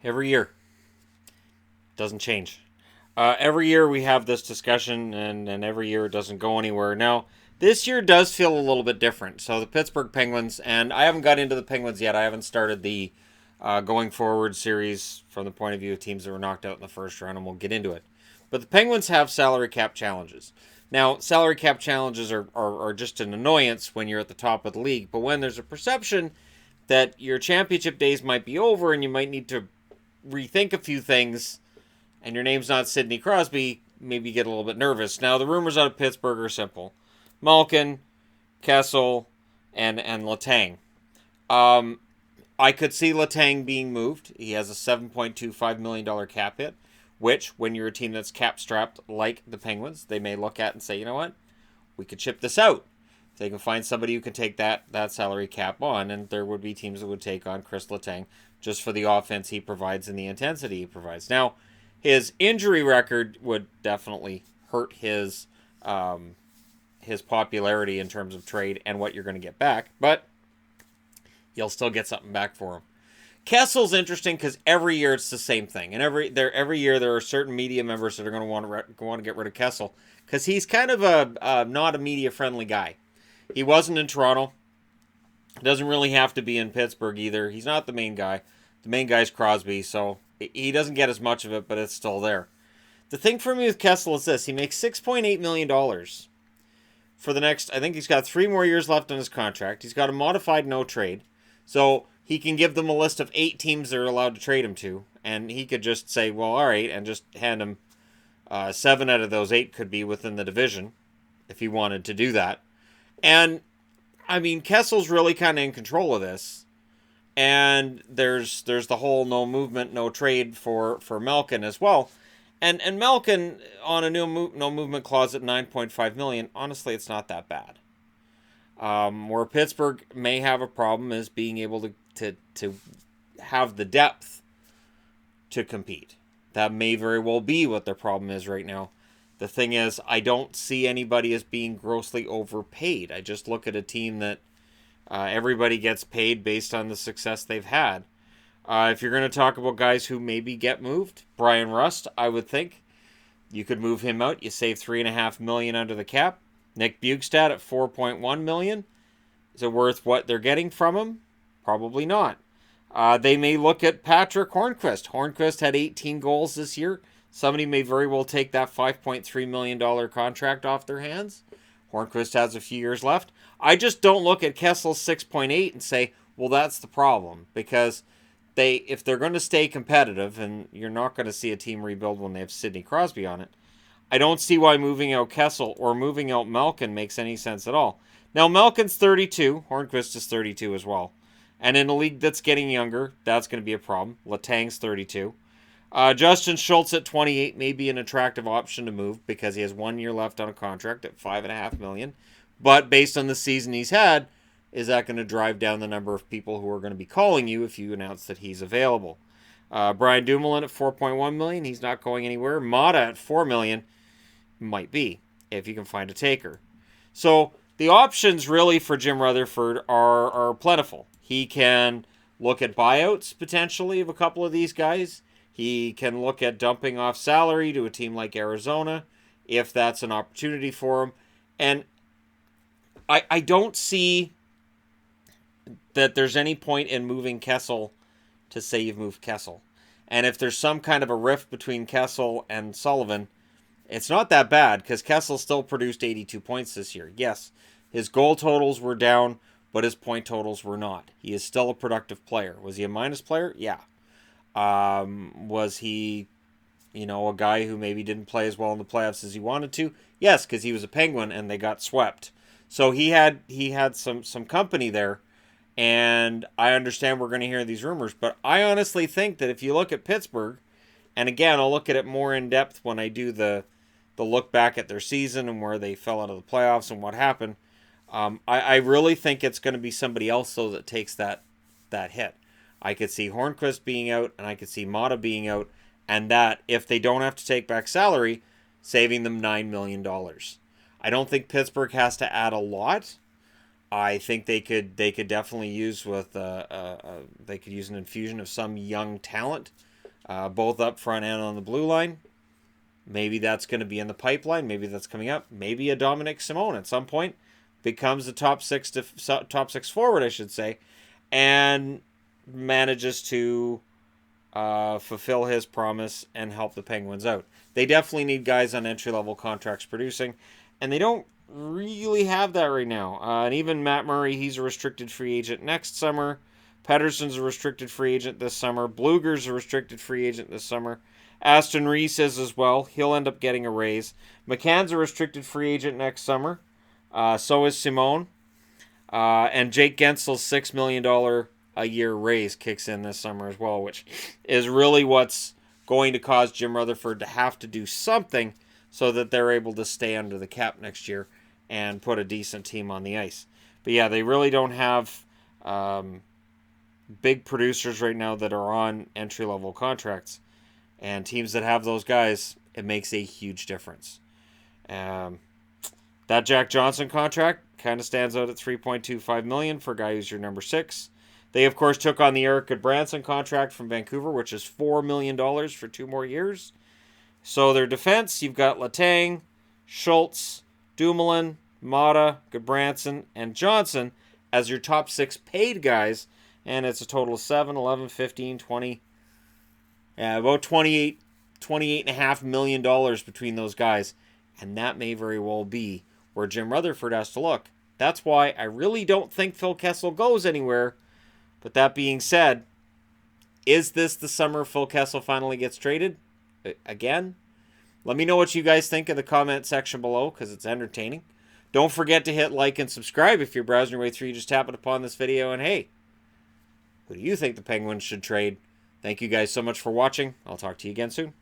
Every year. Doesn't change. Every year we have this discussion, and every year it doesn't go anywhere. Now, this year does feel a little bit different. So the Pittsburgh Penguins, and I haven't got into the Penguins yet. I haven't started the going forward series from the point of view of teams that were knocked out in the first round, and we'll get into it. But the Penguins have salary cap challenges. Now, salary cap challenges are just an annoyance when you're at the top of the league, but when there's a perception that your championship days might be over and you might need to rethink a few things, and your name's not Sidney Crosby, maybe you get a little bit nervous. Now, the rumors out of Pittsburgh are simple. Malkin, Kessel, and Letang. I could see Letang being moved. He has a $7.25 million cap hit, which, when you're a team that's cap-strapped like the Penguins, they may look at and say, you know what, we could ship this out. They can find somebody who can take that salary cap on, and there would be teams that would take on Chris Letang just for the offense he provides and the intensity he provides. Now, his injury record would definitely hurt his popularity in terms of trade and what you're going to get back, but you'll still get something back for him. Kessel's interesting because every year it's the same thing, and every year there are certain media members that are going to want to get rid of Kessel because he's kind of a not a media friendly guy. He wasn't in Toronto. Doesn't really have to be in Pittsburgh either. He's not the main guy. The main guy's Crosby, so he doesn't get as much of it, but it's still there. The thing for me with Kessel is this. He makes $6.8 million for the next, I think he's got 3 more years left on his contract. He's got a modified no trade. So he can give them a list of 8 teams they're allowed to trade him to. And he could just say, well, all right, and just hand him 7 out of those 8 could be within the division if he wanted to do that. And, I mean, Kessel's really kind of in control of this. And there's the whole no movement, no trade for Malkin as well. And Malkin on a no movement clause at $9.5 million, honestly, it's not that bad. Where Pittsburgh may have a problem is being able to have the depth to compete. That may very well be what their problem is right now. The thing is, I don't see anybody as being grossly overpaid. I just look at a team that everybody gets paid based on the success they've had. If you're going to talk about guys who maybe get moved, Brian Rust, I would think you could move him out. You save $3.5 million under the cap. Nick Bjugstad at $4.1 million. Is it worth what they're getting from him? Probably not. They may look at Patrick Hornqvist. Hornqvist had 18 goals this year. Somebody may very well take that $5.3 million contract off their hands. Hornqvist has a few years left. I just don't look at Kessel's 6.8 and say, well, that's the problem. Because if they're going to stay competitive, and you're not going to see a team rebuild when they have Sidney Crosby on it, I don't see why moving out Kessel or moving out Malkin makes any sense at all. Now, Malkin's 32. Hornqvist is 32 as well. And in a league that's getting younger, that's going to be a problem. Letang's 32. Justin Schultz at 28 may be an attractive option to move because he has 1 year left on a contract at $5.5 million. But based on the season he's had, is that going to drive down the number of people who are going to be calling you if you announce that he's available? Brian Dumoulin at $4.1 million. He's not going anywhere. Mata at $4 million. Might be, if you can find a taker. So the options really for Jim Rutherford are plentiful. He can look at buyouts potentially of a couple of these guys. He can look at dumping off salary to a team like Arizona if that's an opportunity for him. And I don't see that there's any point in moving Kessel to say you've moved Kessel. And if there's some kind of a rift between Kessel and Sullivan, it's not that bad because Kessel still produced 82 points this year. Yes, his goal totals were down, but his point totals were not. He is still a productive player. Was he a minus player? Yeah. Was he, a guy who maybe didn't play as well in the playoffs as he wanted to? Yes, because he was a Penguin and they got swept. So he had some company there, and I understand we're going to hear these rumors, but I honestly think that if you look at Pittsburgh, and again, I'll look at it more in depth when I do the look back at their season and where they fell out of the playoffs and what happened. I really think it's going to be somebody else, though, that takes that hit. I could see Hornqvist being out, and I could see Mata being out, and that, if they don't have to take back salary, saving them $9 million. I don't think Pittsburgh has to add a lot. I think they could definitely use they could use an infusion of some young talent both up front and on the blue line. Maybe that's going to be in the pipeline. Maybe that's coming up. Maybe a Dominic Simone at some point becomes a top six forward, I should say, and manages to fulfill his promise and help the Penguins out. They definitely need guys on entry-level contracts producing, and they don't really have that right now. And even Matt Murray, he's a restricted free agent next summer. Pettersson's a restricted free agent this summer. Bluger's a restricted free agent this summer. Aston Reese is as well. He'll end up getting a raise. McCann's a restricted free agent next summer. So is Simone. And Jake Gensel's $6 million a year raise kicks in this summer as well, which is really what's going to cause Jim Rutherford to have to do something so that they're able to stay under the cap next year and put a decent team on the ice. But yeah, they really don't have big producers right now that are on entry-level contracts. And teams that have those guys, it makes a huge difference. That Jack Johnson contract kind of stands out at $3.25 million for a guy who's your number 6. They, of course, took on the Eric Goodbranson contract from Vancouver, which is $4 million for 2 more years. So their defense, you've got Letang, Schultz, Dumoulin, Mata, Goodbranson, and Johnson as your top 6 paid guys. And it's a total of 7, 11, 15, 20... about $28.5 million between those guys. And that may very well be where Jim Rutherford has to look. That's why I really don't think Phil Kessel goes anywhere. But that being said, is this the summer Phil Kessel finally gets traded? Again? Let me know what you guys think in the comment section below, because it's entertaining. Don't forget to hit like and subscribe if you're browsing your way through. You just happened upon this video. And hey, who do you think the Penguins should trade? Thank you guys so much for watching. I'll talk to you again soon.